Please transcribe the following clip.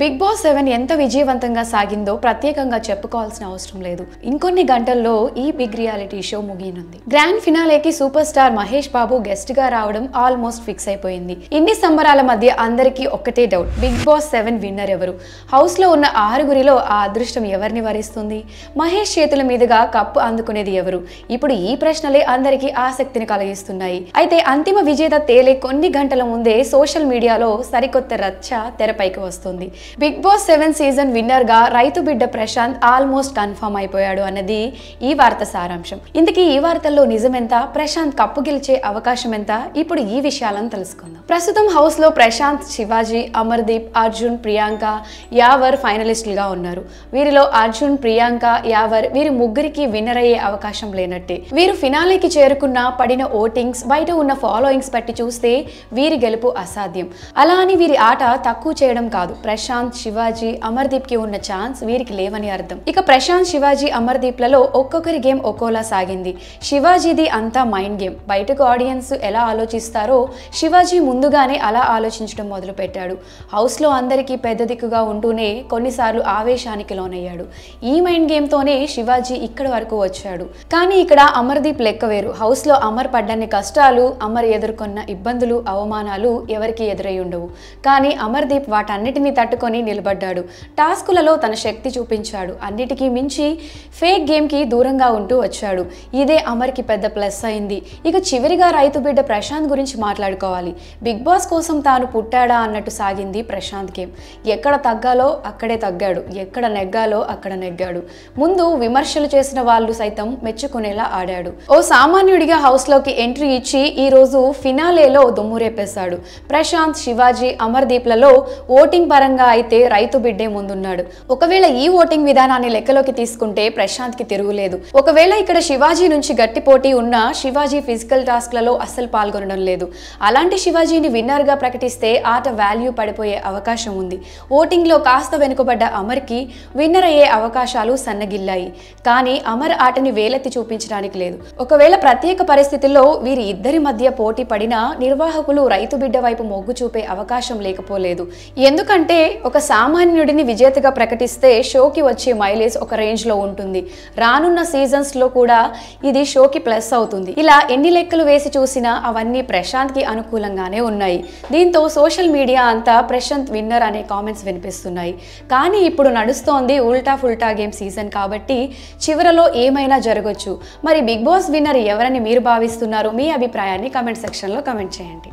Big boss 7 ఎంత విజయవంతంగా సాగిందో ప్రత్యేకంగా చెప్పుకోవాల్సిన అవసరం లేదు. ఇంకొన్ని గంటల్లో ఈ బిగ్ రియాలిటీ షో ముగియనుంది. గ్రాండ్ ఫినాలేకి super star Mahesh Babu guest గా రావడం ఆల్మోస్ట్ ఫిక్స్ అయిపోయింది. ఇన్ని సంబరాల మధ్య అందరికీ ఒక్కటే డౌట్, బిగ్ బాస్ 7 విన్నర్ ఎవరు? హౌస్ లో ఉన్న ఆరుగురిలో ఆ అదృష్టం ఎవరిని వరిస్తుంది? మహేష్ చేతుల మీదుగా కప్పు అందుకునేది ఎవరు? ఇప్పుడు ఈ ప్రశ్నలే అందరికీ ఆసక్తిని కలిగిస్తున్నాయి. అయితే అంతిమ విజేత తేలే కొన్ని గంటల ముందే సోషల్ మీడియాలో సరికొత్త రచ్చ తెరపైకి వస్తుంది. బిగ్ బాస్ 7 సీజన్ విన్నర్ గా రైతు బిడ్డ ప్రశాంత్ ఆల్మోస్ట్ కన్ఫర్మ్ అయిపోయాడు అన్నది ఈ వార్త సారాంశం. ఇంతకీ ఈ వార్తల్లో నిజమెంత? ప్రశాంత్ కప్పు గెలిచే అవకాశం ఎంత? ఇప్పుడు ఈ విషయాలను తెలుసుకుందాం. ప్రస్తుతం హౌస్ లో ప్రశాంత్, శివాజీ, అమర్దీప్, అర్జున్, ప్రియాంక, యావర్ ఫైనలిస్టులుగా ఉన్నారు. వీరిలో అర్జున్, ప్రియాంక, యావర్ వీరి ముగ్గురికి విన్నర్ అయ్యే అవకాశం లేనట్టే. వీరు ఫినాలేకి చేరుకున్న పడిన ఓటింగ్స్, బయట ఉన్న ఫాలోయింగ్స్ బట్టి చూస్తే వీరి గెలుపు అసాధ్యం. అలా అని వీరి ఆట తక్కువ చేయడం కాదు. ప్రశాంత్, శివాజీ, అమర్దీప్ కి ఉన్న ఛాన్స్ వీరికి లేవని అర్థం. ఇక ప్రశాంత్, శివాజీ, అమర్దీప్ లలో ఒక్కొక్కరి గేమ్ ఒక్కోలా సాగింది. శివాజీది అంతా మైండ్ గేమ్. బయటకు ఆడియన్స్ ఎలా ఆలోచిస్తారో శివాజీ ముందుగానే అలా ఆలోచించడం మొదలు పెట్టాడు. హౌస్ లో అందరికీ పెద్ద దిక్కుగా ఉంటూనే కొన్నిసార్లు ఆవేశానికి లోనయ్యాడు. ఈ మైండ్ గేమ్ తోనే శివాజీ ఇక్కడి వరకు వచ్చాడు. కానీ ఇక్కడ అమర్దీప్ లెక్క వేరు. హౌస్ లో అమర్ పడ్డన్ని కష్టాలు, అమర్ ఎదుర్కొన్న ఇబ్బందులు, అవమానాలు ఎవరికి ఎదురై ఉండవు. కానీ అమర్దీప్ వాటన్నిటిని తట్టుకొని నిలబడ్డాడు. టాస్కులలో తన శక్తి చూపించాడు. అన్నిటికీ మించి ఫేక్ గేమ్ కి దూరంగా ఉంటూ వచ్చాడు. ఇదే అమర్ కి పెద్ద ప్లస్ అయింది. ఇక చివరిగా రైతు బిడ్డ ప్రశాంత్ గురించి మాట్లాడుకోవాలి. బిగ్ బాస్ కోసం తాను పుట్టాడా అన్నట్టు సాగింది ప్రశాంత్ గేమ్. ఎక్కడ తగ్గాలో అక్కడే తగ్గాడు, ఎక్కడ నెగ్గాలో అక్కడ నెగ్గాడు. ముందు విమర్శలు చేసిన వాళ్ళు సైతం మెచ్చుకునేలా ఆడాడు. ఓ సామాన్యుడిగా హౌస్ లోకి ఎంట్రీ ఇచ్చి ఈ రోజు ఫినాలేలో దుమ్మురేపేశాడు. ప్రశాంత్, శివాజీ, అమర్దీప్లలో ఓటింగ్ పరంగా అయితే రైతు బిడ్డే ముందున్నాడు. ఒకవేళ ఈ ఓటింగ్ విధానాన్ని లెక్కలోకి తీసుకుంటే ప్రశాంత్ కి తిరుగులేదు. ఒకవేళ ఇక్కడ శివాజీ నుంచి గట్టి పోటీ ఉన్నా శివాజీ ఫిజికల్ టాస్క్లలో అస్సలు పాల్గొనడం లేదు. అలాంటి శివాజీని విన్నర్ గా ప్రకటిస్తే ఆట వాల్యూ పడిపోయే అవకాశం ఉంది. ఓటింగ్ లో కాస్త వెనుకబడ్డ అమర్ కి విన్నర్ అయ్యే అవకాశాలు సన్నగిల్లాయి. కానీ అమర్ ఆటని వేలెత్తి చూపించడానికి లేదు. ఒకవేళ ప్రత్యేక పరిస్థితుల్లో వీరి ఇద్దరి మధ్య పోటీ పడినా నిర్వాహకులు రైతు బిడ్డ వైపు మొగ్గు చూపే అవకాశం లేకపోలేదు. ఎందుకంటే ఒక సామాన్యుడిని విజేతగా ప్రకటిస్తే షోకి వచ్చే మైలేజ్ ఒక రేంజ్ లో ఉంటుంది. రానున్న సీజన్స్ లో కూడా ఇది షోకి ప్లస్ అవుతుంది. ఇలా ఎన్ని లెక్కలు వేసి చూసినా అవన్నీ ప్రశాంత్ కి అనుకూలంగానే ఉన్నాయి. దీంతో సోషల్ మీడియా అంతా ప్రశాంత్ విన్నర్ అనే కామెంట్స్ వినిపిస్తున్నాయి. కానీ ఇప్పుడు నడుస్తోంది ఉల్టా ఫుల్టా గేమ్ సీజన్ కాబట్టి చివరలో ఏమైనా జరగొచ్చు. మరి బిగ్ బాస్ విన్నర్ ఎవరని మీరు భావిస్తున్నారు? మీ అభిప్రాయాన్ని కామెంట్ సెక్షన్ లో కామెంట్ చేయండి.